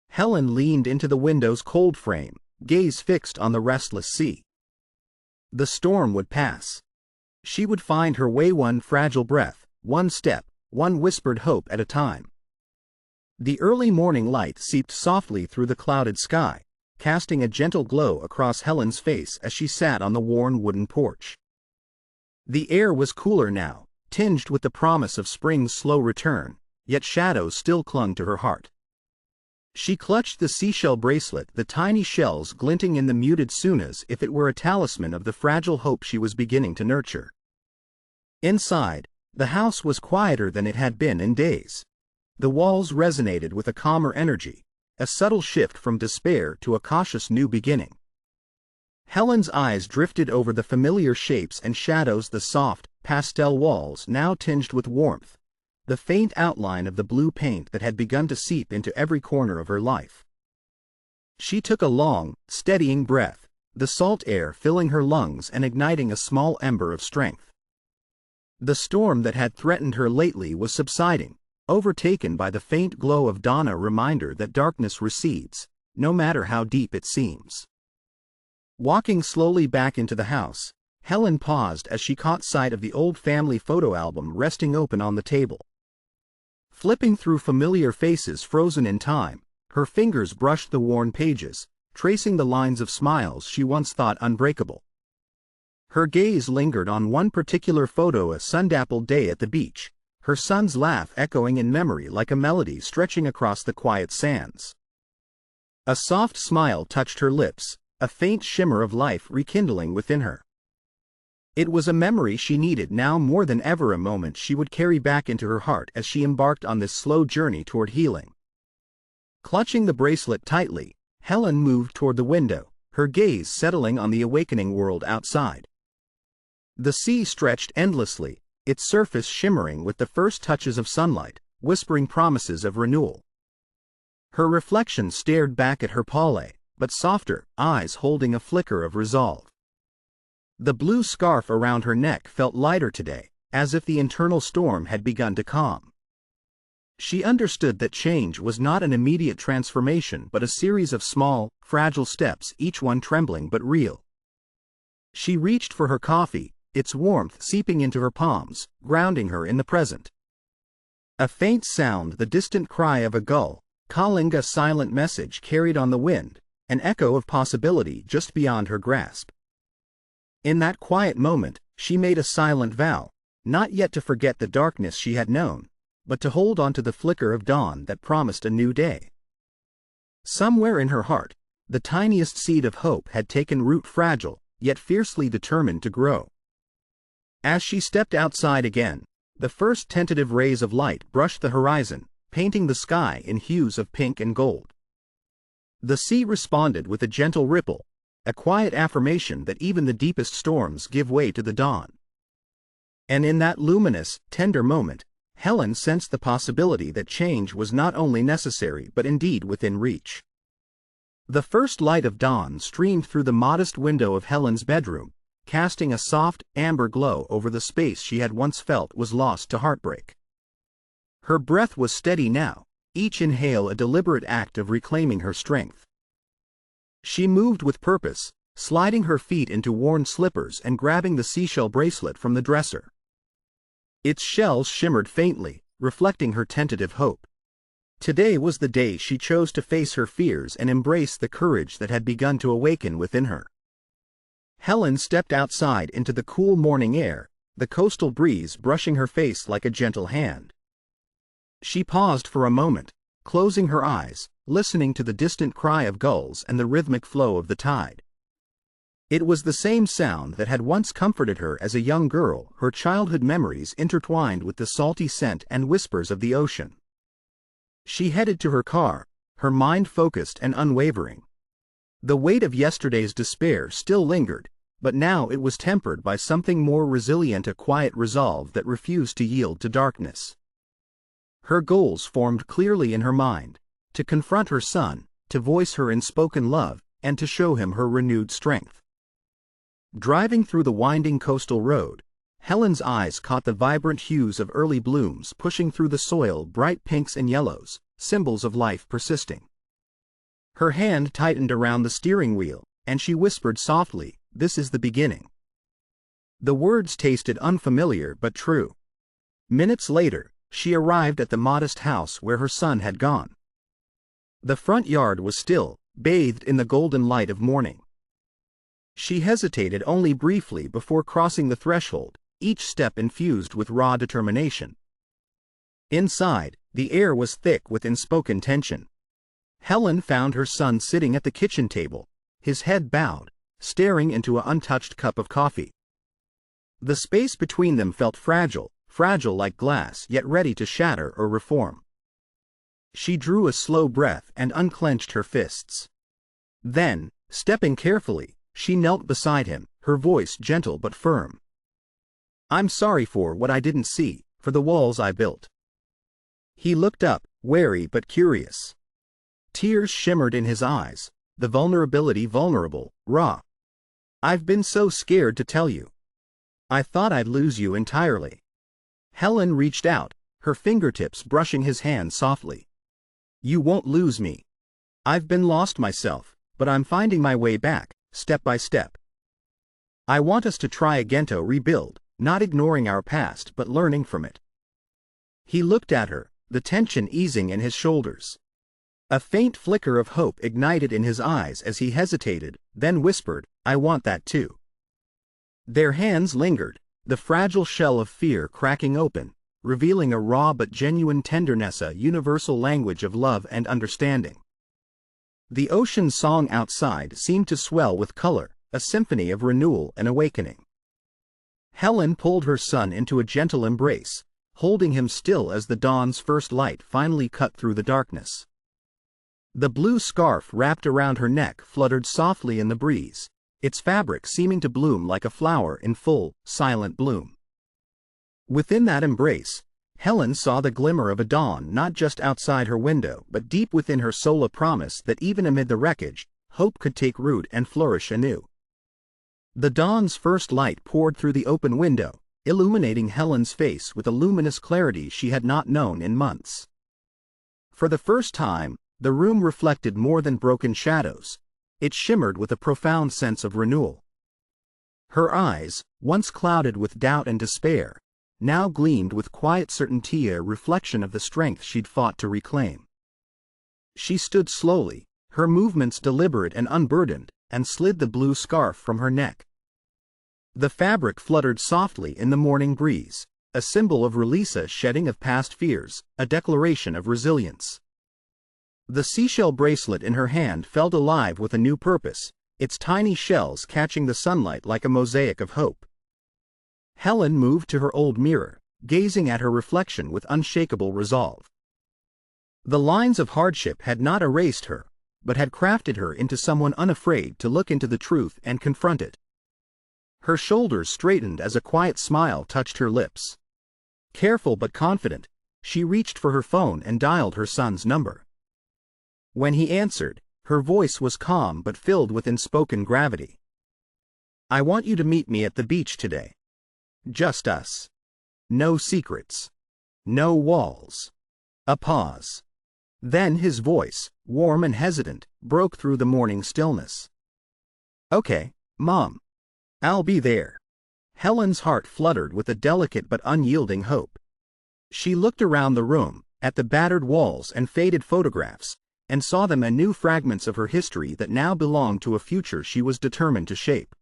Speaker 1: Helen leaned into the window's cold frame, gaze fixed on the restless sea. The storm would pass. She would find her way, one fragile breath, one step, one whispered hope at a time. The early morning light seeped softly through the clouded sky, casting a gentle glow across Helen's face as she sat on the worn wooden porch. The air was cooler now, tinged with the promise of spring's slow return, yet shadows still clung to her heart. She clutched the seashell bracelet, the tiny shells glinting in the muted soon as if it were a talisman of the fragile hope she was beginning to nurture. Inside, the house was quieter than it had been in days. The walls resonated with a calmer energy, a subtle shift from despair to a cautious new beginning. Helen's eyes drifted over the familiar shapes and shadows, the soft, pastel walls now tinged with warmth, the faint outline of the blue paint that had begun to seep into every corner of her life. She took a long, steadying breath, the salt air filling her lungs and igniting a small ember of strength. The storm that had threatened her lately was subsiding, overtaken by the faint glow of dawn, a reminder that darkness recedes, no matter how deep it seems. Walking slowly back into the house, Helen paused as she caught sight of the old family photo album resting open on the table. Flipping through familiar faces frozen in time, her fingers brushed the worn pages, tracing the lines of smiles she once thought unbreakable. Her gaze lingered on one particular photo, a sun-dappled day at the beach, her son's laugh echoing in memory like a melody stretching across the quiet sands. A soft smile touched her lips, a faint shimmer of life rekindling within her. It was a memory she needed now more than ever, a moment she would carry back into her heart as she embarked on this slow journey toward healing. Clutching the bracelet tightly, Helen moved toward the window, her gaze settling on the awakening world outside. The sea stretched endlessly, its surface shimmering with the first touches of sunlight, whispering promises of renewal. Her reflection stared back at her pale, but softer, eyes holding a flicker of resolve. The blue scarf around her neck felt lighter today, as if the internal storm had begun to calm. She understood that change was not an immediate transformation but a series of small, fragile steps, each one trembling but real. She reached for her coffee, its warmth seeping into her palms, grounding her in the present. A faint sound, the distant cry of a gull, calling a silent message carried on the wind, an echo of possibility just beyond her grasp. In that quiet moment, she made a silent vow, not yet to forget the darkness she had known, but to hold on to the flicker of dawn that promised a new day. Somewhere in her heart, the tiniest seed of hope had taken root, fragile, yet fiercely determined to grow. As she stepped outside again, the first tentative rays of light brushed the horizon, painting the sky in hues of pink and gold. The sea responded with a gentle ripple, a quiet affirmation that even the deepest storms give way to the dawn. And in that luminous, tender moment, Helen sensed the possibility that change was not only necessary but indeed within reach. The first light of dawn streamed through the modest window of Helen's bedroom, casting a soft, amber glow over the space she had once felt was lost to heartbreak. Her breath was steady now, each inhale a deliberate act of reclaiming her strength. She moved with purpose, sliding her feet into worn slippers and grabbing the seashell bracelet from the dresser. Its shells shimmered faintly, reflecting her tentative hope. Today was the day she chose to face her fears and embrace the courage that had begun to awaken within her. Helen stepped outside into the cool morning air, the coastal breeze brushing her face like a gentle hand. She paused for a moment, closing her eyes, listening to the distant cry of gulls and the rhythmic flow of the tide. It was the same sound that had once comforted her as a young girl, her childhood memories intertwined with the salty scent and whispers of the ocean. She headed to her car, her mind focused and unwavering. The weight of yesterday's despair still lingered, but now it was tempered by something more resilient, a quiet resolve that refused to yield to darkness. Her goals formed clearly in her mind: to confront her son, to voice her unspoken love, and to show him her renewed strength. Driving through the winding coastal road, Helen's eyes caught the vibrant hues of early blooms pushing through the soil, bright pinks and yellows, symbols of life persisting. Her hand tightened around the steering wheel, and she whispered softly, "This is the beginning." The words tasted unfamiliar but true. Minutes later, she arrived at the modest house where her son had gone. The front yard was still, bathed in the golden light of morning. She hesitated only briefly before crossing the threshold, each step infused with raw determination. Inside, the air was thick with unspoken tension. Helen found her son sitting at the kitchen table, his head bowed, staring into an untouched cup of coffee. The space between them felt fragile, fragile like glass, yet ready to shatter or reform. She drew a slow breath and unclenched her fists. Then, stepping carefully, she knelt beside him, her voice gentle but firm. "I'm sorry for what I didn't see, for the walls I built." He looked up, wary but curious. Tears shimmered in his eyes, the vulnerability vulnerable, raw. "I've been so scared to tell you. I thought I'd lose you entirely." Helen reached out, her fingertips brushing his hand softly. "You won't lose me. I've been lost myself, but I'm finding my way back, step by step. I want us to try again to rebuild, not ignoring our past but learning from it." He looked at her, the tension easing in his shoulders. A faint flicker of hope ignited in his eyes as he hesitated, then whispered, "I want that too." Their hands lingered, the fragile shell of fear cracking open, revealing a raw but genuine tenderness, a universal language of love and understanding. The ocean song outside seemed to swell with color, a symphony of renewal and awakening. Helen pulled her son into a gentle embrace, holding him still as the dawn's first light finally cut through the darkness. The blue scarf wrapped around her neck fluttered softly in the breeze, its fabric seeming to bloom like a flower in full, silent bloom. Within that embrace, Helen saw the glimmer of a dawn not just outside her window but deep within her soul, a promise that even amid the wreckage, hope could take root and flourish anew. The dawn's first light poured through the open window, illuminating Helen's face with a luminous clarity she had not known in months. For the first time, the room reflected more than broken shadows. It shimmered with a profound sense of renewal. Her eyes, once clouded with doubt and despair, now gleamed with quiet certainty, a reflection of the strength she'd fought to reclaim. She stood slowly, her movements deliberate and unburdened, and slid the blue scarf from her neck. The fabric fluttered softly in the morning breeze, a symbol of release, a shedding of past fears, a declaration of resilience. The seashell bracelet in her hand felt alive with a new purpose, its tiny shells catching the sunlight like a mosaic of hope. Helen moved to her old mirror, gazing at her reflection with unshakable resolve. The lines of hardship had not erased her, but had crafted her into someone unafraid to look into the truth and confront it. Her shoulders straightened as a quiet smile touched her lips. Careful but confident, she reached for her phone and dialed her son's number. When he answered, her voice was calm but filled with unspoken gravity. "I want you to meet me at the beach today. Just us. No secrets. No walls." A pause. Then his voice, warm and hesitant, broke through the morning stillness. "Okay, Mom. I'll be there." Helen's heart fluttered with a delicate but unyielding hope. She looked around the room, at the battered walls and faded photographs, and saw them anew, fragments of her history that now belonged to a future she was determined to shape.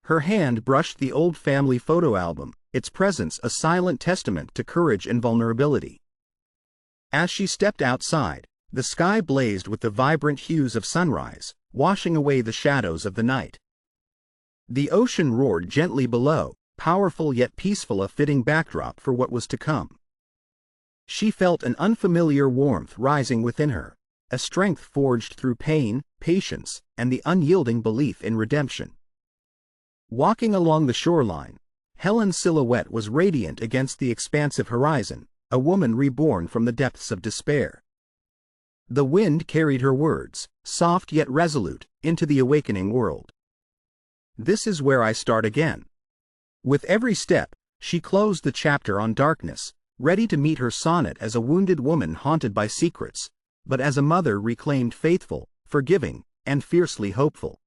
Speaker 1: Her hand brushed the old family photo album, its presence a silent testament to courage and vulnerability. As she stepped outside, the sky blazed with the vibrant hues of sunrise, washing away the shadows of the night. The ocean roared gently below, powerful yet peaceful, a fitting backdrop for what was to come. She felt an unfamiliar warmth rising within her, a strength forged through pain, patience, and the unyielding belief in redemption. Walking along the shoreline, Helen's silhouette was radiant against the expansive horizon, a woman reborn from the depths of despair. The wind carried her words, soft yet resolute, into the awakening world. "This is where I start again. With every step, she closed the chapter on darkness, ready to meet her sonnet as a wounded woman haunted by secrets, but as a mother reclaimed faithful, forgiving, and fiercely hopeful.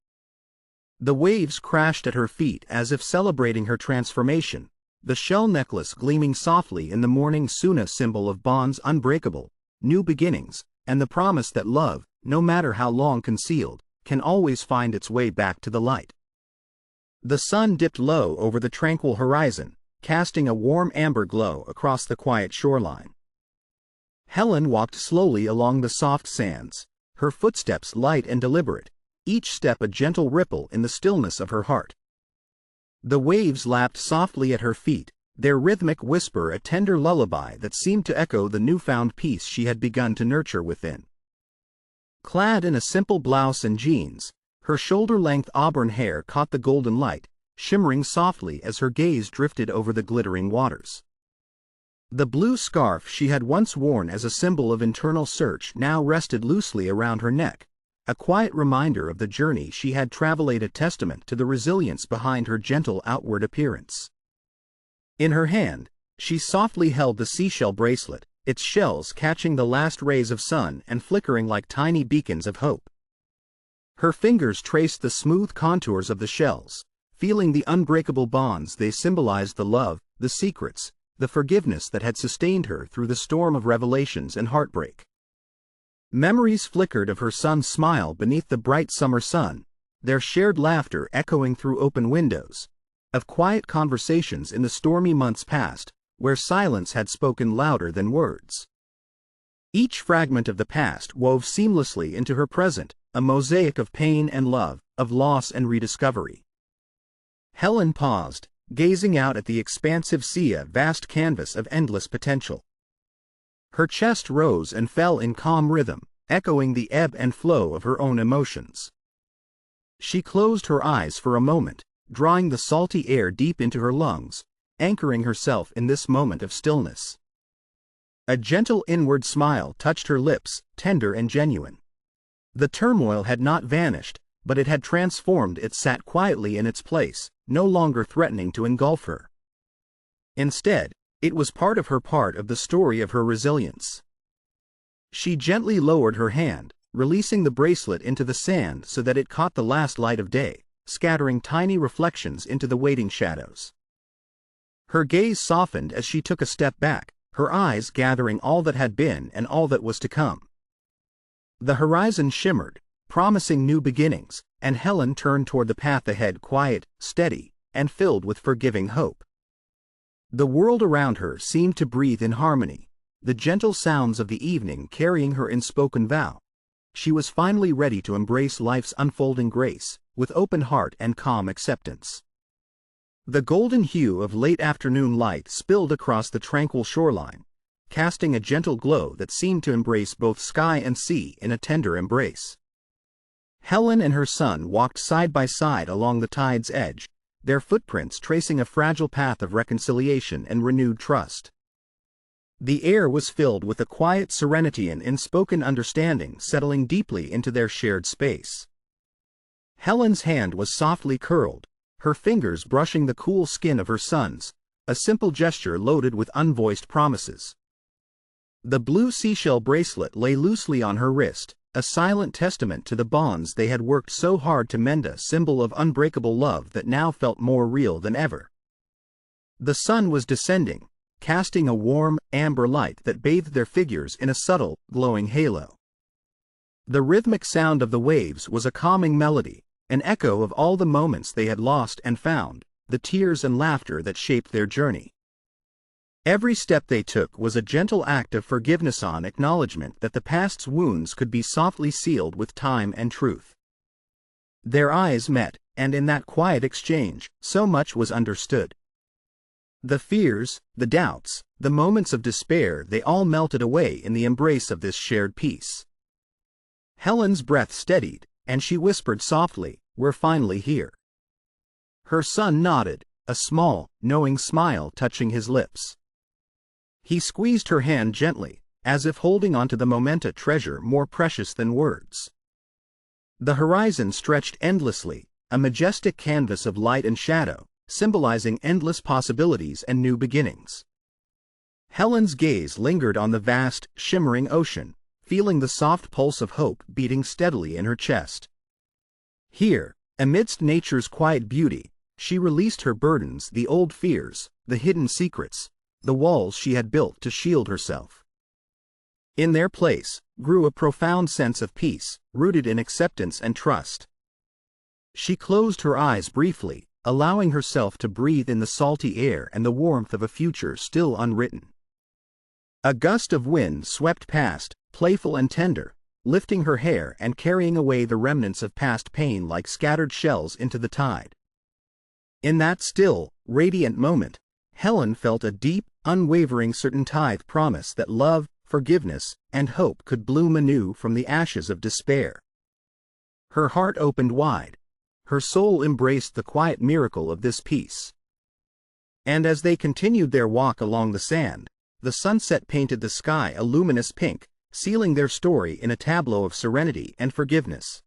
Speaker 1: The waves crashed at her feet as if celebrating her transformation, the shell necklace gleaming softly in the morning Suna, symbol of bonds unbreakable, new beginnings, and the promise that love, no matter how long concealed, can always find its way back to the light. The sun dipped low over the tranquil horizon, casting a warm amber glow across the quiet shoreline. Helen walked slowly along the soft sands, her footsteps light and deliberate, each step a gentle ripple in the stillness of her heart. The waves lapped softly at her feet, their rhythmic whisper a tender lullaby that seemed to echo the newfound peace she had begun to nurture within. Clad in a simple blouse and jeans, her shoulder-length auburn hair caught the golden light, shimmering softly as her gaze drifted over the glittering waters. The blue scarf she had once worn as a symbol of internal search now rested loosely around her neck, a quiet reminder of the journey she had traveled, a testament to the resilience behind her gentle outward appearance. In her hand, she softly held the seashell bracelet, its shells catching the last rays of sun and flickering like tiny beacons of hope. Her fingers traced the smooth contours of the shells, feeling the unbreakable bonds they symbolized, the love, the secrets, the forgiveness that had sustained her through the storm of revelations and heartbreak. Memories flickered of her son's smile beneath the bright summer sun, their shared laughter echoing through open windows, of quiet conversations in the stormy months past, where silence had spoken louder than words. Each fragment of the past wove seamlessly into her present, a mosaic of pain and love, of loss and rediscovery. Helen paused, gazing out at the expansive sea, a vast canvas of endless potential. Her chest rose and fell in calm rhythm, echoing the ebb and flow of her own emotions. She closed her eyes for a moment, drawing the salty air deep into her lungs, anchoring herself in this moment of stillness. A gentle inward smile touched her lips, tender and genuine. The turmoil had not vanished, but it had transformed. It sat quietly in its place, no longer threatening to engulf her. Instead, it was part of the story of her resilience. She gently lowered her hand, releasing the bracelet into the sand so that it caught the last light of day, scattering tiny reflections into the waiting shadows. Her gaze softened as she took a step back, her eyes gathering all that had been and all that was to come. The horizon shimmered, promising new beginnings, and Helen turned toward the path ahead, quiet, steady, and filled with forgiving hope. The world around her seemed to breathe in harmony, the gentle sounds of the evening carrying her unspoken vow. She was finally ready to embrace life's unfolding grace, with open heart and calm acceptance. The golden hue of late afternoon light spilled across the tranquil shoreline, casting a gentle glow that seemed to embrace both sky and sea in a tender embrace. Helen and her son walked side by side along the tide's edge, their footprints tracing a fragile path of reconciliation and renewed trust. The air was filled with a quiet serenity and unspoken understanding settling deeply into their shared space. Helen's hand was softly curled, her fingers brushing the cool skin of her son's, a simple gesture loaded with unvoiced promises. The blue seashell bracelet lay loosely on her wrist, a silent testament to the bonds they had worked so hard to mend, a symbol of unbreakable love that now felt more real than ever. The sun was descending, casting a warm, amber light that bathed their figures in a subtle, glowing halo. The rhythmic sound of the waves was a calming melody, an echo of all the moments they had lost and found, the tears and laughter that shaped their journey. Every step they took was a gentle act of forgiveness, an acknowledgement that the past's wounds could be softly sealed with time and truth. Their eyes met, and in that quiet exchange, so much was understood. The fears, the doubts, the moments of despair, they all melted away in the embrace of this shared peace. Helen's breath steadied, and she whispered softly, "We're finally here." Her son nodded, a small, knowing smile touching his lips. He squeezed her hand gently, as if holding onto the memento, treasure more precious than words. The horizon stretched endlessly, a majestic canvas of light and shadow, symbolizing endless possibilities and new beginnings. Helen's gaze lingered on the vast, shimmering ocean, feeling the soft pulse of hope beating steadily in her chest. Here, amidst nature's quiet beauty, she released her burdens, the old fears, the hidden secrets, the walls she had built to shield herself. In their place grew a profound sense of peace, rooted in acceptance and trust. She closed her eyes briefly, allowing herself to breathe in the salty air and the warmth of a future still unwritten. A gust of wind swept past, playful and tender, lifting her hair and carrying away the remnants of past pain like scattered shells into the tide. In that still, radiant moment, Helen felt a deep, unwavering certainty promise that love, forgiveness, and hope could bloom anew from the ashes of despair. Her heart opened wide. Her soul embraced the quiet miracle of this peace. And as they continued their walk along the sand, the sunset painted the sky a luminous pink, sealing their story in a tableau of serenity and forgiveness.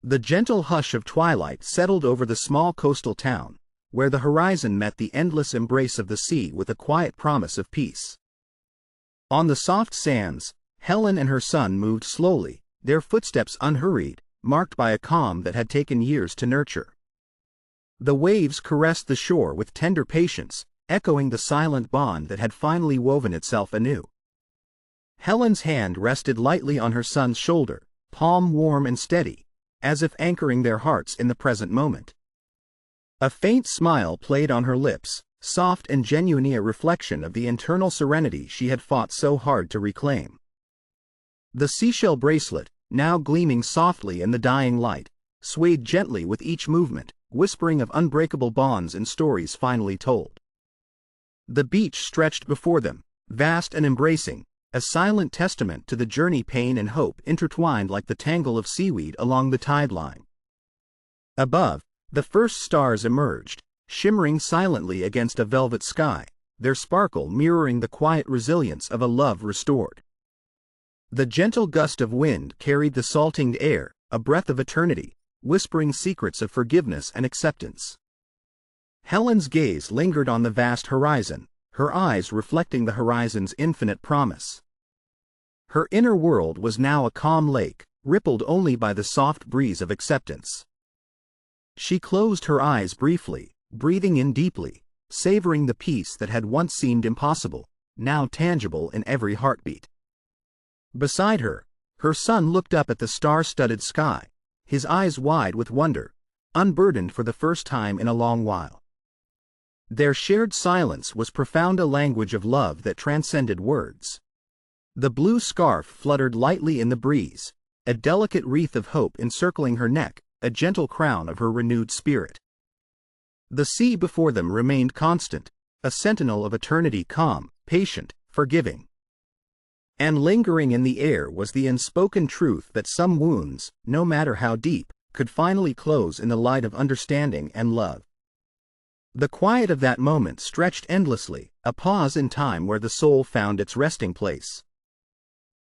Speaker 1: The gentle hush of twilight settled over the small coastal town, where the horizon met the endless embrace of the sea with a quiet promise of peace. On the soft sands, Helen and her son moved slowly, their footsteps unhurried, marked by a calm that had taken years to nurture. The waves caressed the shore with tender patience, echoing the silent bond that had finally woven itself anew. Helen's hand rested lightly on her son's shoulder, palm warm and steady, as if anchoring their hearts in the present moment. A faint smile played on her lips, soft and genuine, a reflection of the internal serenity she had fought so hard to reclaim. The seashell bracelet, now gleaming softly in the dying light, swayed gently with each movement, whispering of unbreakable bonds and stories finally told. The beach stretched before them, vast and embracing, a silent testament to the journey pain and hope intertwined like the tangle of seaweed along the tide line. Above, the first stars emerged, shimmering silently against a velvet sky, their sparkle mirroring the quiet resilience of a love restored. The gentle gust of wind carried the salting air, a breath of eternity, whispering secrets of forgiveness and acceptance. Helen's gaze lingered on the vast horizon, her eyes reflecting the horizon's infinite promise. Her inner world was now a calm lake, rippled only by the soft breeze of acceptance. She closed her eyes briefly, breathing in deeply, savoring the peace that had once seemed impossible, now tangible in every heartbeat. Beside her, her son looked up at the star-studded sky, his eyes wide with wonder, unburdened for the first time in a long while. Their shared silence was profound, a language of love that transcended words. The blue scarf fluttered lightly in the breeze, a delicate wreath of hope encircling her neck, a gentle crown of her renewed spirit. The sea before them remained constant, a sentinel of eternity, calm, patient, forgiving. And lingering in the air was the unspoken truth that some wounds, no matter how deep, could finally close in the light of understanding and love. The quiet of that moment stretched endlessly, a pause in time where the soul found its resting place.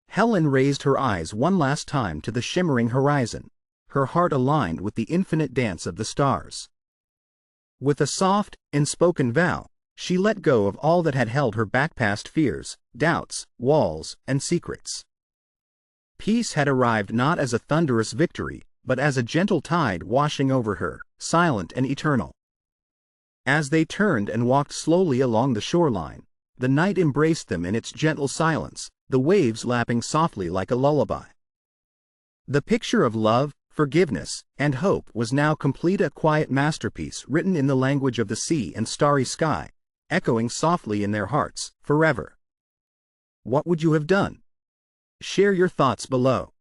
Speaker 1: Helen raised her eyes one last time to the shimmering horizon, her heart aligned with the infinite dance of the stars. With a soft, unspoken vow, she let go of all that had held her back, past fears, doubts, walls, and secrets. Peace had arrived not as a thunderous victory, but as a gentle tide washing over her, silent and eternal. As they turned and walked slowly along the shoreline, the night embraced them in its gentle silence, the waves lapping softly like a lullaby. The picture of love, forgiveness, and hope was now complete, a quiet masterpiece written in the language of the sea and starry sky, echoing softly in their hearts, forever. What would you have done? Share your thoughts below.